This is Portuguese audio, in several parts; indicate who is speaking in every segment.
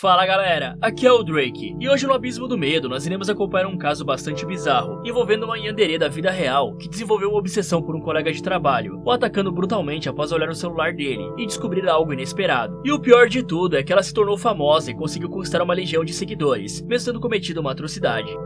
Speaker 1: Fala galera, aqui é o Drake, e hoje no Abismo do Medo nós iremos acompanhar um caso bastante bizarro, envolvendo uma yandere da vida real, que desenvolveu uma obsessão por um colega de trabalho, o atacando brutalmente após olhar no celular dele e descobrir algo inesperado. E o pior de tudo é que ela se tornou famosa e conseguiu conquistar uma legião de seguidores, mesmo tendo cometido uma atrocidade.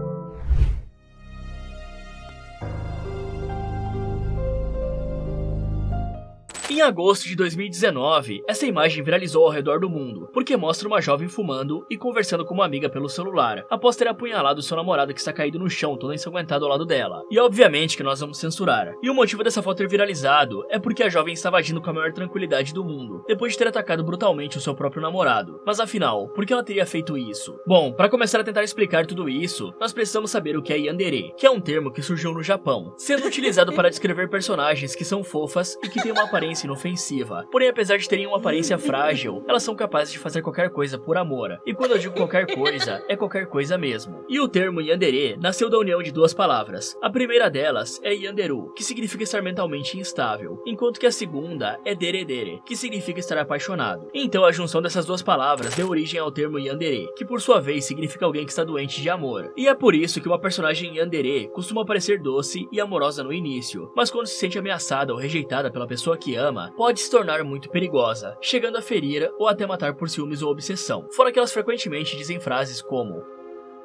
Speaker 1: Em agosto de 2019, essa imagem viralizou ao redor do mundo, porque mostra uma jovem fumando e conversando com uma amiga pelo celular, após ter apunhalado seu namorado que está caído no chão, todo ensanguentado ao lado dela. E obviamente que nós vamos censurar. E o motivo dessa foto ter viralizado é porque a jovem estava agindo com a maior tranquilidade do mundo, depois de ter atacado brutalmente o seu próprio namorado. Mas afinal, por que ela teria feito isso? Bom, para começar a tentar explicar tudo isso, nós precisamos saber o que é yandere, que é um termo que surgiu no Japão, sendo utilizado para descrever personagens que são fofas e que têm uma aparência inofensiva. Porém, apesar de terem uma aparência frágil, elas são capazes de fazer qualquer coisa por amor. E quando eu digo qualquer coisa, é qualquer coisa mesmo. E o termo yandere nasceu da união de duas palavras. A primeira delas é yanderu, que significa estar mentalmente instável, enquanto que a segunda é deredere, que significa estar apaixonado. Então a junção dessas duas palavras deu origem ao termo yandere, que por sua vez significa alguém que está doente de amor. E é por isso que uma personagem yandere costuma parecer doce e amorosa no início, mas quando se sente ameaçada ou rejeitada pela pessoa que ama, pode se tornar muito perigosa, chegando a ferir ou até matar por ciúmes ou obsessão. Fora que elas frequentemente dizem frases como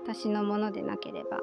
Speaker 2: 私のものでなければ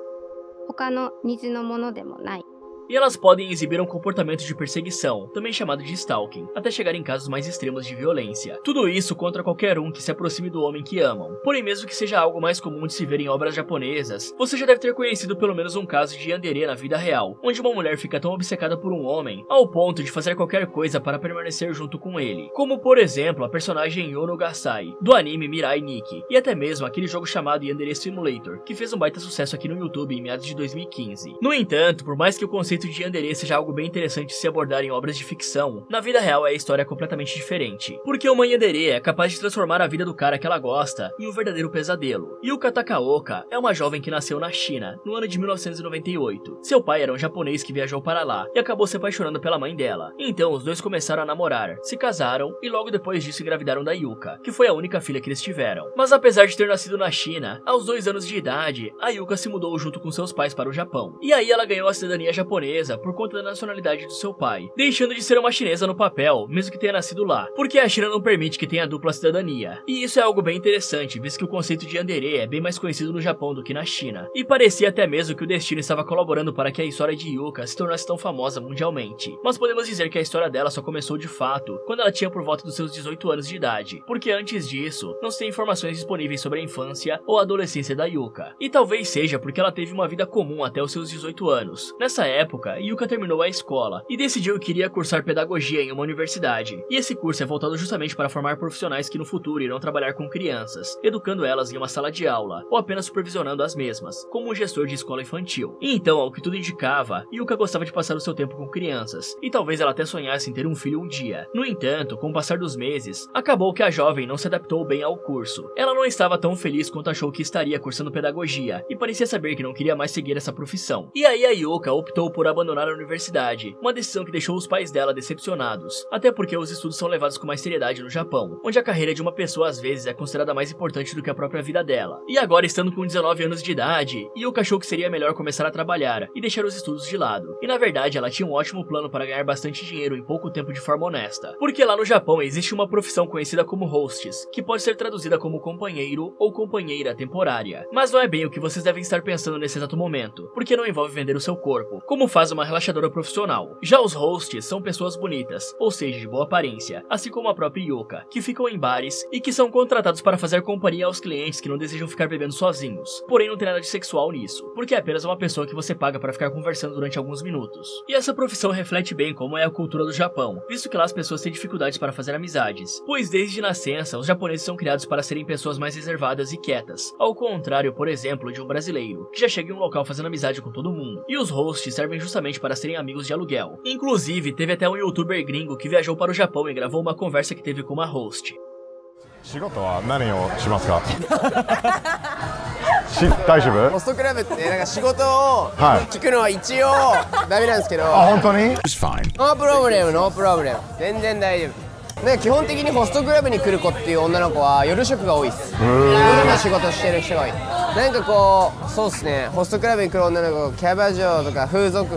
Speaker 2: 他の水のものでもない。
Speaker 1: E elas podem exibir um comportamento de perseguição, também chamado de stalking, até chegar em casos mais extremos de violência. Tudo isso contra qualquer um que se aproxime do homem que amam. Porém, mesmo que seja algo mais comum de se ver em obras japonesas, você já deve ter conhecido pelo menos um caso de yandere na vida real, onde uma mulher fica tão obcecada por um homem, ao ponto de fazer qualquer coisa para permanecer junto com ele. Como, por exemplo, a personagem Yono Gasai, do anime Mirai Nikki, e até mesmo aquele jogo chamado Yandere Simulator, que fez um baita sucesso aqui no YouTube em meados de 2015. No entanto, por mais que o conceito de yandere seja algo bem interessante de se abordar em obras de ficção, na vida real a história é completamente diferente. Porque uma yandere é capaz de transformar a vida do cara que ela gosta em um verdadeiro pesadelo. Yuka Takaoka é uma jovem que nasceu na China, no ano de 1998. Seu pai era um japonês que viajou para lá e acabou se apaixonando pela mãe dela. Então os dois começaram a namorar, se casaram e logo depois disso engravidaram da Yuka, que foi a única filha que eles tiveram. Mas apesar de ter nascido na China, aos 2 anos de idade, a Yuka se mudou junto com seus pais para o Japão. E aí ela ganhou a cidadania japonesa por conta da nacionalidade do seu pai, deixando de ser uma chinesa no papel, mesmo que tenha nascido lá, porque a China não permite que tenha dupla cidadania. E isso é algo bem interessante, visto que o conceito de yandere é bem mais conhecido no Japão do que na China. E parecia até mesmo que o destino estava colaborando para que a história de Yuka se tornasse tão famosa mundialmente. Mas podemos dizer que a história dela só começou de fato quando ela tinha por volta dos seus 18 anos de idade, porque antes disso, não se tem informações disponíveis sobre a infância ou a adolescência da Yuka. E talvez seja porque ela teve uma vida comum até os seus 18 anos. Nessa época, Yuka terminou a escola e decidiu que iria cursar pedagogia em uma universidade. E esse curso é voltado justamente para formar profissionais que no futuro irão trabalhar com crianças, educando elas em uma sala de aula, ou apenas supervisionando as mesmas, como um gestor de escola infantil. E então, ao que tudo indicava, Yuka gostava de passar o seu tempo com crianças, e talvez ela até sonhasse em ter um filho um dia. No entanto, com o passar dos meses, acabou que a jovem não se adaptou bem ao curso. Ela não estava tão feliz quanto achou que estaria cursando pedagogia, e parecia saber que não queria mais seguir essa profissão. E aí a Yuka optou por abandonar a universidade, uma decisão que deixou os pais dela decepcionados, até porque os estudos são levados com mais seriedade no Japão, onde a carreira de uma pessoa às vezes é considerada mais importante do que a própria vida dela. E agora, estando com 19 anos de idade, Yuka achou que seria melhor começar a trabalhar e deixar os estudos de lado. E na verdade ela tinha um ótimo plano para ganhar bastante dinheiro em pouco tempo de forma honesta, porque lá no Japão existe uma profissão conhecida como hostess, que pode ser traduzida como companheiro ou companheira temporária. Mas não é bem o que vocês devem estar pensando nesse exato momento, porque não envolve vender o seu corpo, como faz uma relaxadora profissional. Já os hosts são pessoas bonitas, ou seja, de boa aparência, assim como a própria Yuka, que ficam em bares e que são contratados para fazer companhia aos clientes que não desejam ficar bebendo sozinhos. Porém, não tem nada de sexual nisso, porque é apenas uma pessoa que você paga para ficar conversando durante alguns minutos. E essa profissão reflete bem como é a cultura do Japão, visto que lá as pessoas têm dificuldades para fazer amizades, pois desde nascença os japoneses são criados para serem pessoas mais reservadas e quietas, ao contrário, por exemplo, de um brasileiro, que já chega em um local fazendo amizade com todo mundo. E os hosts servem justamente para serem amigos de aluguel. Inclusive, teve até um youtuber gringo que viajou para o Japão e gravou uma conversa que teve com uma host.
Speaker 3: 仕事は何をしますか大丈夫
Speaker 4: ホストクラブってなんか仕事を聞くのは一応ダメなんですけど、
Speaker 3: あ、本当に
Speaker 4: It's fine. No problem, no problem. 全然大丈夫。で基本的にホストクラブに来る子っていう女の子は夜職が多いです。夜の仕事してる人が多い。なんかこうそうですね、ホストクラブに来る女の子、キャバ嬢とか風俗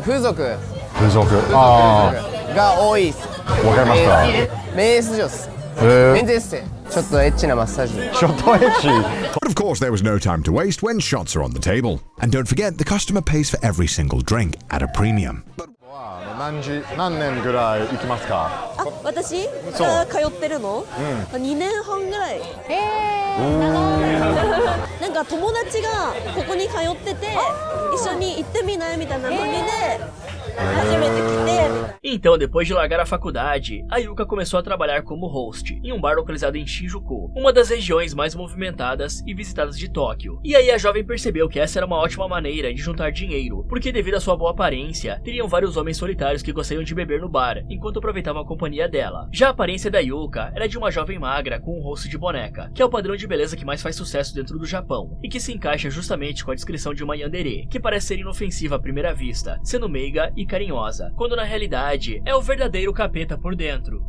Speaker 4: が多いです。
Speaker 3: わかりました。
Speaker 4: メンズ女です。メンズエステ。ちょっとエッチなマッサージ。
Speaker 3: ちょっとエッチ。
Speaker 5: But of course, there was no time to waste when shots are on the table. And don't forget, the customer pays for every single drink at a premium.
Speaker 3: 何年ぐらい行きますか？
Speaker 6: 私が通ってるの、2年半ぐらい。なんか友達がここに通ってて一緒に行ってみないみたいなノリで初めて来て。
Speaker 1: Então, depois de largar a faculdade, a Yuka começou a trabalhar como host em um bar localizado em Shinjuku, uma das regiões mais movimentadas e visitadas de Tóquio. E aí a jovem percebeu que essa era uma ótima maneira de juntar dinheiro, porque devido à sua boa aparência, teriam vários homens solitários que gostariam de beber no bar, enquanto aproveitavam a companhia dela. Já a aparência da Yuka era de uma jovem magra com um rosto de boneca, que é o padrão de beleza que mais faz sucesso dentro do Japão, e que se encaixa justamente com a descrição de uma yandere, que parece ser inofensiva à primeira vista, sendo meiga e carinhosa, quando na realidade é o verdadeiro capeta por dentro.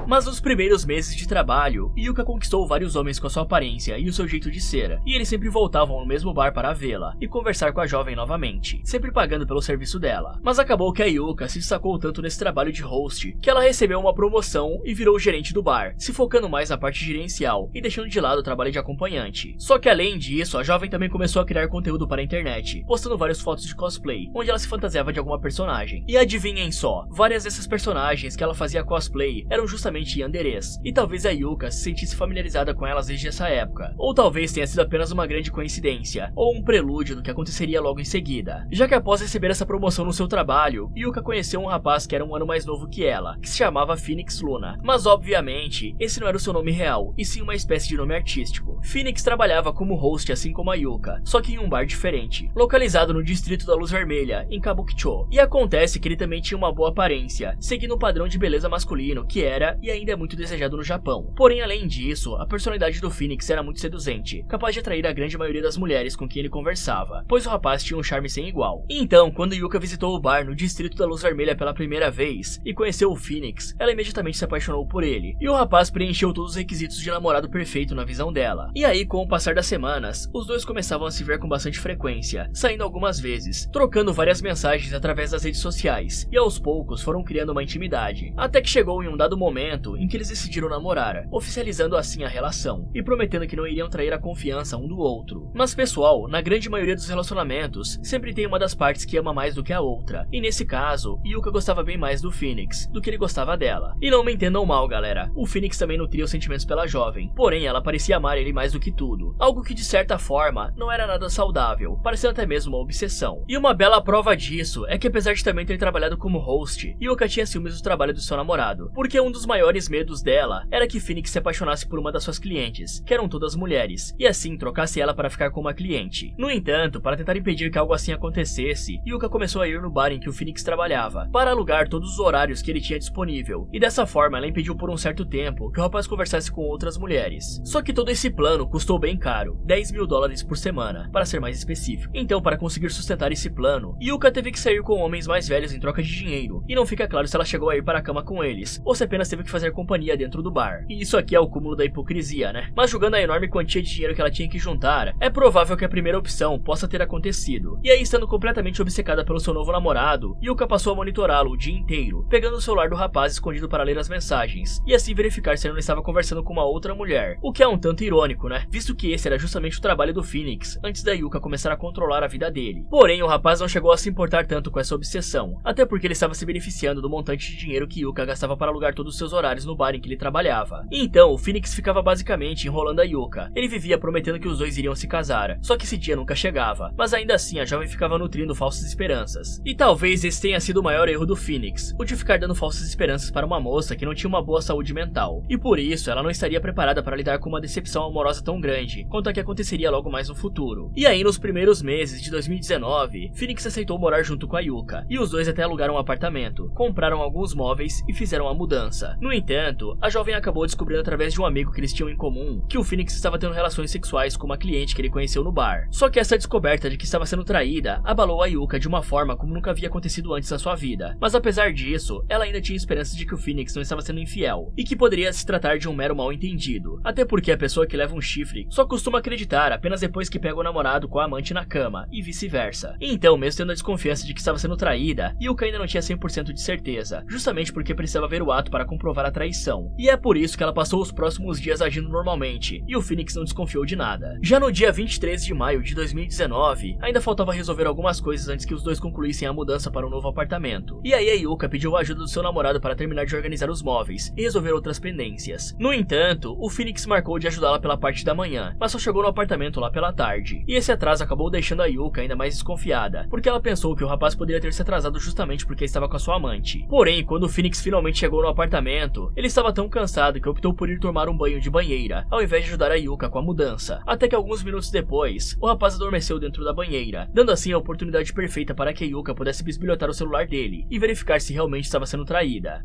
Speaker 1: Mas nos primeiros meses de trabalho, Yuka conquistou vários homens com a sua aparência e o seu jeito de ser, e eles sempre voltavam no mesmo bar para vê-la e conversar com a jovem novamente, sempre pagando pelo serviço dela. Mas acabou que a Yuka se destacou tanto nesse trabalho de host, que ela recebeu uma promoção e virou gerente do bar, se focando mais na parte gerencial e deixando de lado o trabalho de acompanhante. Só que além disso, a jovem também começou a criar conteúdo para a internet, postando várias fotos de cosplay, onde ela se fantasiava de alguma personagem. E adivinhem só, várias dessas personagens que ela fazia cosplay eram justamente yanderes, e talvez a Yuka se sentisse familiarizada com elas desde essa época, ou talvez tenha sido apenas uma grande coincidência, ou um prelúdio do que aconteceria logo em seguida, já que após receber essa promoção no seu trabalho, Yuka conheceu um rapaz que era um ano mais novo que ela, que se chamava Phoenix Luna, mas obviamente, esse não era o seu nome real, e sim uma espécie de nome artístico. Phoenix trabalhava como host assim como a Yuka, só que em um bar diferente, localizado no distrito da Luz Vermelha, em Kabukicho, e acontece que ele também tinha uma boa aparência, seguindo um padrão de beleza masculino que era e ainda é muito desejado no Japão. Porém, além disso, a personalidade do Phoenix era muito seduzente, capaz de atrair a grande maioria das mulheres com quem ele conversava, pois o rapaz tinha um charme sem igual. Então, quando Yuka visitou o bar no distrito da Luz Vermelha pela primeira vez e conheceu o Phoenix, ela imediatamente se apaixonou por ele, e o rapaz preencheu todos os requisitos de namorado perfeito na visão dela. E aí, com o passar das semanas, os dois começavam a se ver com bastante frequência, saindo algumas vezes, trocando várias mensagens através das redes sociais, e aos poucos foram criando uma intimidade, até que chegou em um dado momento em que eles decidiram namorar, oficializando assim a relação, e prometendo que não iriam trair a confiança um do outro. Mas pessoal, na grande maioria dos relacionamentos, sempre tem uma das partes que ama mais do que a outra, e nesse caso, Yuka gostava bem mais do Phoenix, do que ele gostava dela. E não me entendam mal, galera, o Phoenix também nutria os sentimentos pela jovem, porém ela parecia amar ele mais do que tudo, algo que de certa forma não era nada saudável, parecendo até mesmo uma obsessão. E uma bela prova disso é que apesar de também ter trabalhado como host, Yuka tinha ciúmes do trabalho do seu namorado, porque um dos maiores medos dela era que Phoenix se apaixonasse por uma das suas clientes, que eram todas mulheres, e assim trocasse ela para ficar com uma cliente. No entanto, para tentar impedir que algo assim acontecesse, Yuka começou a ir no bar em que o Phoenix trabalhava, para alugar todos os horários que ele tinha disponível, e dessa forma ela impediu por um certo tempo que o rapaz conversasse com outras mulheres. Só que todo esse plano custou bem caro, $10.000 por semana, para ser mais específico. Então, para conseguir sustentar esse plano, Yuka teve que sair com homens mais velhos em troca de dinheiro, e não fica claro se ela chegou a ir para a cama com eles, ou se apenas teve que fazer companhia dentro do bar. E isso aqui é o cúmulo da hipocrisia, né? Mas julgando a enorme quantia de dinheiro que ela tinha que juntar, é provável que a primeira opção possa ter acontecido. E aí, estando completamente obcecada pelo seu novo namorado, Yuka passou a monitorá-lo o dia inteiro, pegando o celular do rapaz escondido para ler as mensagens, e assim verificar se ele não estava conversando com uma outra mulher. O que é um tanto irônico, né? Visto que esse era justamente o trabalho do Phoenix, antes da Yuka começar a controlar a vida dele. Porém, o rapaz não chegou a se importar tanto com essa obsessão, até porque ele estava se beneficiando do montante de dinheiro que Yuka gastava para alugar todos os seus horários no bar em que ele trabalhava. Então, o Phoenix ficava basicamente enrolando a Yuka. Ele vivia prometendo que os dois iriam se casar, só que esse dia nunca chegava, mas ainda assim a jovem ficava nutrindo falsas esperanças. E talvez esse tenha sido o maior erro do Phoenix, o de ficar dando falsas esperanças para uma moça que não tinha uma boa saúde mental, e por isso ela não estaria preparada para lidar com uma decepção amorosa tão grande quanto a que aconteceria logo mais no futuro. E aí, nos primeiros meses de 2019, Phoenix aceitou morar junto com a Yuka, e os dois até alugaram um apartamento, compraram alguns móveis e fizeram a mudança. vingança. No entanto, a jovem acabou descobrindo através de um amigo que eles tinham em comum que o Phoenix estava tendo relações sexuais com uma cliente que ele conheceu no bar. Só que essa descoberta de que estava sendo traída abalou a Yuka de uma forma como nunca havia acontecido antes na sua vida. Mas apesar disso, ela ainda tinha esperanças de que o Phoenix não estava sendo infiel e que poderia se tratar de um mero mal-entendido. Até porque a pessoa que leva um chifre só costuma acreditar apenas depois que pega o namorado com a amante na cama e vice-versa. Então, mesmo tendo a desconfiança de que estava sendo traída, Yuka ainda não tinha 100% de certeza, justamente porque precisava ver o ato para comprovar a traição. E é por isso que ela passou os próximos dias agindo normalmente, e o Phoenix não desconfiou de nada. Já no dia 23 de maio de 2019, ainda faltava resolver algumas coisas antes que os dois concluíssem a mudança para um novo apartamento. E aí a Yuka pediu a ajuda do seu namorado para terminar de organizar os móveis e resolver outras pendências. No entanto, o Phoenix marcou de ajudá-la pela parte da manhã, mas só chegou no apartamento lá pela tarde. E esse atraso acabou deixando a Yuka ainda mais desconfiada, porque ela pensou que o rapaz poderia ter se atrasado justamente porque estava com a sua amante. Porém, quando o Phoenix finalmente chegou no apartamento, ele estava tão cansado que optou por ir tomar um banho de banheira, ao invés de ajudar a Yuka com a mudança. Até que alguns minutos depois, o rapaz adormeceu dentro da banheira, dando assim a oportunidade perfeita para que a Yuka pudesse bisbilhotar o celular dele e verificar se realmente estava sendo traída.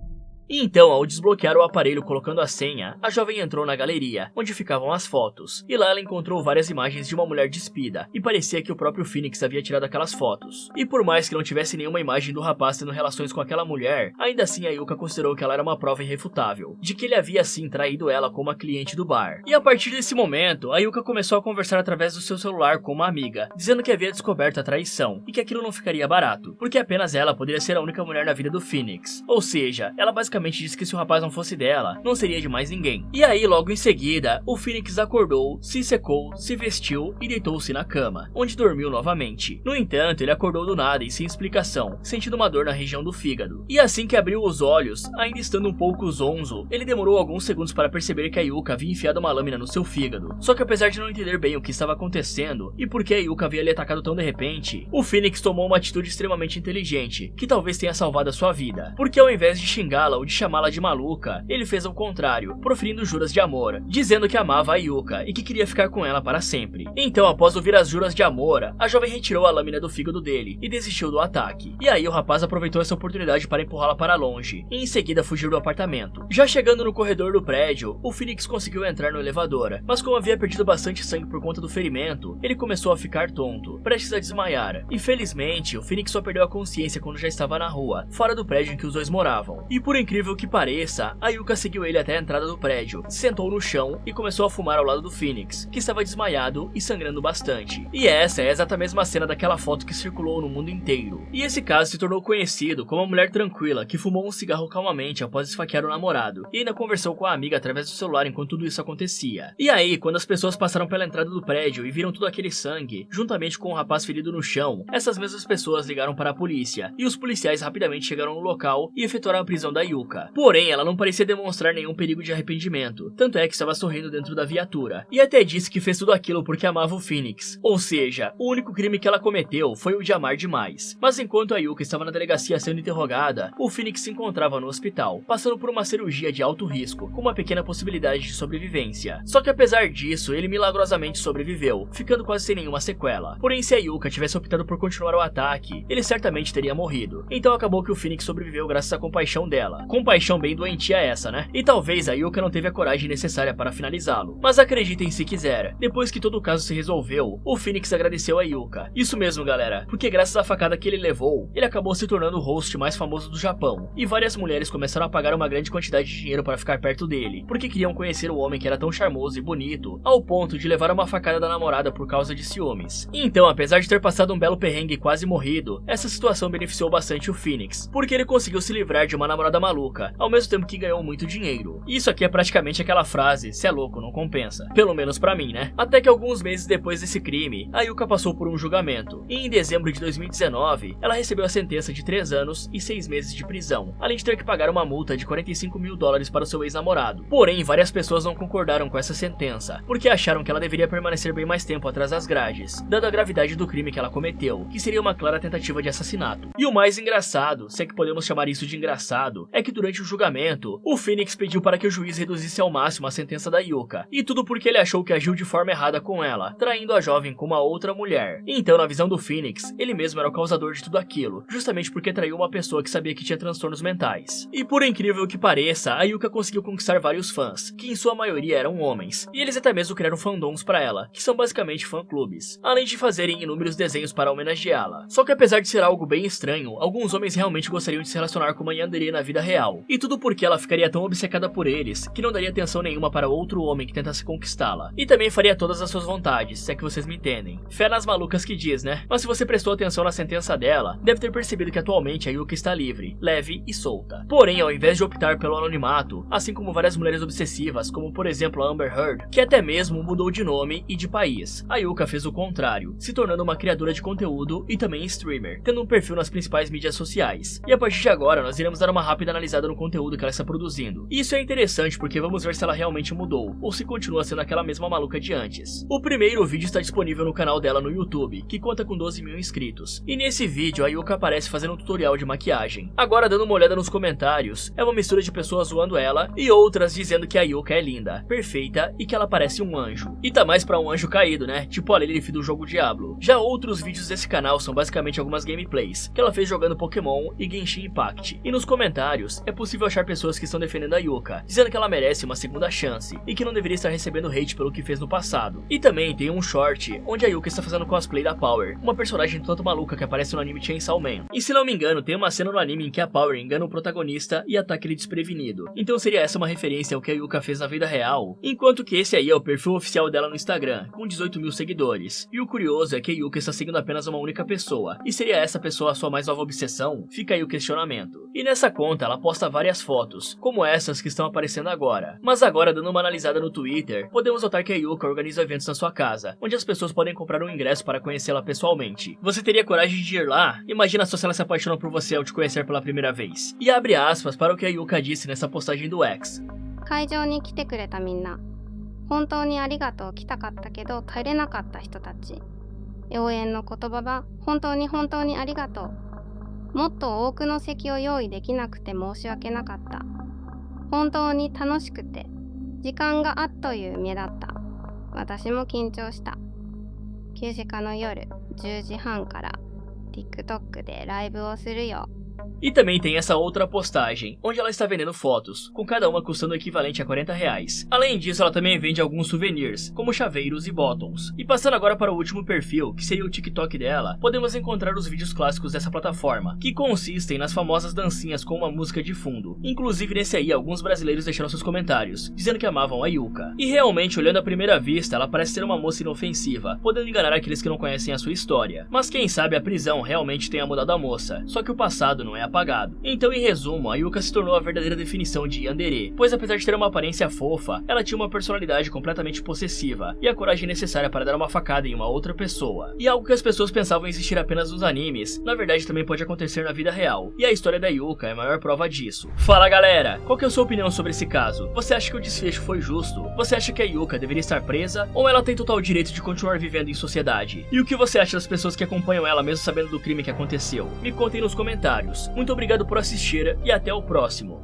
Speaker 1: E então, ao desbloquear o aparelho colocando a senha, a jovem entrou na galeria, onde ficavam as fotos, e lá ela encontrou várias imagens de uma mulher despida, e parecia que o próprio Phoenix havia tirado aquelas fotos. E por mais que não tivesse nenhuma imagem do rapaz tendo relações com aquela mulher, ainda assim a Yuka considerou que ela era uma prova irrefutável, de que ele havia sim traído ela com uma cliente do bar. E a partir desse momento, a Yuka começou a conversar através do seu celular com uma amiga, dizendo que havia descoberto a traição, e que aquilo não ficaria barato, porque apenas ela poderia ser a única mulher na vida do Phoenix. Ou seja, ela basicamente disse que se o rapaz não fosse dela, não seria de mais ninguém. E aí, logo em seguida, o Phoenix acordou, se secou, se vestiu e deitou-se na cama, onde dormiu novamente. No entanto, ele acordou do nada e sem explicação, sentindo uma dor na região do fígado. E assim que abriu os olhos, ainda estando um pouco zonzo, ele demorou alguns segundos para perceber que a Yuka havia enfiado uma lâmina no seu fígado. Só que apesar de não entender bem o que estava acontecendo e por que a Yuka havia lhe atacado tão de repente, o Phoenix tomou uma atitude extremamente inteligente, que talvez tenha salvado a sua vida. Porque ao invés de xingá-la ou de chamá-la de maluca, ele fez o contrário, proferindo juras de amor, dizendo que amava a Yuka e que queria ficar com ela para sempre. Então, após ouvir as juras de amor, a jovem retirou a lâmina do fígado dele e desistiu do ataque. E aí o rapaz aproveitou essa oportunidade para empurrá-la para longe e em seguida fugir do apartamento. Já chegando no corredor do prédio, o Phoenix conseguiu entrar no elevador, mas como havia perdido bastante sangue por conta do ferimento, ele começou a ficar tonto, prestes a desmaiar. E felizmente, o Phoenix só perdeu a consciência quando já estava na rua, fora do prédio em que os dois moravam. E por incrível que pareça, a Yuka seguiu ele até a entrada do prédio, sentou no chão e começou a fumar ao lado do Phoenix, que estava desmaiado e sangrando bastante. E essa é a exata mesma cena daquela foto que circulou no mundo inteiro. E esse caso se tornou conhecido como a mulher tranquila que fumou um cigarro calmamente após esfaquear o namorado, e ainda conversou com a amiga através do celular enquanto tudo isso acontecia. E aí, quando as pessoas passaram pela entrada do prédio e viram todo aquele sangue, juntamente com o rapaz ferido no chão, essas mesmas pessoas ligaram para a polícia, e os policiais rapidamente chegaram no local e efetuaram a prisão da Yuka. Porém, ela não parecia demonstrar nenhum perigo de arrependimento, tanto é que estava sorrindo dentro da viatura, e até disse que fez tudo aquilo porque amava o Phoenix. Ou seja, o único crime que ela cometeu foi o de amar demais. Mas enquanto a Yuka estava na delegacia sendo interrogada, o Phoenix se encontrava no hospital, passando por uma cirurgia de alto risco, com uma pequena possibilidade de sobrevivência. Só que apesar disso, ele milagrosamente sobreviveu, ficando quase sem nenhuma sequela. Porém, se a Yuka tivesse optado por continuar o ataque, ele certamente teria morrido. Então acabou que o Phoenix sobreviveu graças à compaixão dela. Compaixão bem doentia essa, né? E talvez a Yuka não teve a coragem necessária para finalizá-lo. Mas acreditem se quiser, depois que todo o caso se resolveu, o Phoenix agradeceu a Yuka. Isso mesmo, galera, porque graças à facada que ele levou, ele acabou se tornando o host mais famoso do Japão. E várias mulheres começaram a pagar uma grande quantidade de dinheiro para ficar perto dele, porque queriam conhecer o homem que era tão charmoso e bonito, ao ponto de levar uma facada da namorada por causa de ciúmes. Então, apesar de ter passado um belo perrengue e quase morrido, essa situação beneficiou bastante o Phoenix, porque ele conseguiu se livrar de uma namorada maluca, ao mesmo tempo que ganhou muito dinheiro. E isso aqui é praticamente aquela frase, "cê é louco, não compensa". Pelo menos pra mim, né? Até que alguns meses depois desse crime, a Yuka passou por um julgamento. E em dezembro de 2019, ela recebeu a sentença de 3 anos e 6 meses de prisão, além de ter que pagar uma multa de $45.000 para o seu ex-namorado. Porém, várias pessoas não concordaram com essa sentença, porque acharam que ela deveria permanecer bem mais tempo atrás das grades, dada a gravidade do crime que ela cometeu, que seria uma clara tentativa de assassinato. E o mais engraçado, se é que podemos chamar isso de engraçado, é que que durante o julgamento, o Phoenix pediu para que o juiz reduzisse ao máximo a sentença da Yuka, e tudo porque ele achou que agiu de forma errada com ela, traindo a jovem com uma outra mulher. Então, na visão do Phoenix, ele mesmo era o causador de tudo aquilo, justamente porque traiu uma pessoa que sabia que tinha transtornos mentais. E por incrível que pareça, a Yuka conseguiu conquistar vários fãs, que em sua maioria eram homens, e eles até mesmo criaram fandoms para ela, que são basicamente fã-clubes, além de fazerem inúmeros desenhos para homenageá-la. Só que apesar de ser algo bem estranho, alguns homens realmente gostariam de se relacionar com uma yandere na vida real, e tudo porque ela ficaria tão obcecada por eles, que não daria atenção nenhuma para outro homem que tentasse conquistá-la, e também faria todas as suas vontades, se é que vocês me entendem. Fé nas malucas que diz, né? Mas se você prestou atenção na sentença dela, deve ter percebido que atualmente a Yuka está livre, leve e solta. Porém, ao invés de optar pelo anonimato, assim como várias mulheres obsessivas, como por exemplo a Amber Heard, que até mesmo mudou de nome e de país, a Yuka fez o contrário, se tornando uma criadora de conteúdo e também streamer, tendo um perfil nas principais mídias sociais. E a partir de agora, nós iremos dar uma rápida analisada no conteúdo que ela está produzindo. E isso é interessante porque vamos ver se ela realmente mudou, ou se continua sendo aquela mesma maluca de antes. O primeiro vídeo está disponível no canal dela no YouTube, que conta com 12 mil inscritos. E nesse vídeo, a Yuka aparece fazendo um tutorial de maquiagem. Agora, dando uma olhada nos comentários, é uma mistura de pessoas zoando ela e outras dizendo que a Yuka é linda, perfeita e que ela parece um anjo. E tá mais pra um anjo caído, né? Tipo a Lilith do jogo Diablo. Já outros vídeos desse canal são basicamente algumas gameplays que ela fez jogando Pokémon e Genshin Impact. E nos comentários, é possível achar pessoas que estão defendendo a Yuka, dizendo que ela merece uma segunda chance e que não deveria estar recebendo hate pelo que fez no passado. E também tem um short onde a Yuka está fazendo cosplay da Power, uma personagem tanto maluca que aparece no anime Chainsaw Man. E se não me engano, tem uma cena no anime em que a Power engana o protagonista e ataca ele desprevenido. Então seria essa uma referência ao que a Yuka fez na vida real, enquanto que esse aí é o perfil oficial dela no Instagram, com 18 mil seguidores. E o curioso é que a Yuka está seguindo apenas uma única pessoa, e seria essa pessoa a sua mais nova obsessão? Fica aí o questionamento. E nessa conta ela posta várias fotos, como essas que estão aparecendo agora. Mas agora, dando uma analisada no Twitter, podemos notar que a Yuka organiza eventos na sua casa, onde as pessoas podem comprar um ingresso para conhecê-la pessoalmente. Você teria coragem de ir lá? Imagina só se ela se apaixona por você ao te conhecer pela primeira vez. E abre aspas para o que a Yuka disse nessa postagem do X.
Speaker 2: 会場に来てくれたみんな、本当にありがとう。来たかったけど帰れなかった人たち、応援の言葉は本当に本当にありがとう。もっと多くの席を用意できなくて申し訳なかった。本当に楽しくて時間があっという間だった。私も緊張した。休止日の夜10時半から TikTok でライブをするよ。
Speaker 1: E também tem essa outra postagem, onde ela está vendendo fotos, com cada uma custando o equivalente a R$40. Além disso, ela também vende alguns souvenirs, como chaveiros e bottoms. E passando agora para o último perfil, que seria o TikTok dela, podemos encontrar os vídeos clássicos dessa plataforma, que consistem nas famosas dancinhas com uma música de fundo. Inclusive nesse aí, alguns brasileiros deixaram seus comentários, dizendo que amavam a Yuka. E realmente, olhando à primeira vista, ela parece ser uma moça inofensiva, podendo enganar aqueles que não conhecem a sua história. Mas quem sabe a prisão realmente tenha mudado a moça, só que o passado não é apagado. Então, em resumo, a Yuka se tornou a verdadeira definição de yandere, pois apesar de ter uma aparência fofa, ela tinha uma personalidade completamente possessiva e a coragem necessária para dar uma facada em uma outra pessoa. E algo que as pessoas pensavam existir apenas nos animes, na verdade também pode acontecer na vida real, e a história da Yuka é a maior prova disso. Fala galera, qual que é a sua opinião sobre esse caso? Você acha que o desfecho foi justo? Você acha que a Yuka deveria estar presa? Ou ela tem total direito de continuar vivendo em sociedade? E o que você acha das pessoas que acompanham ela mesmo sabendo do crime que aconteceu? Me contem nos comentários. Muito obrigado por assistir e até o próximo.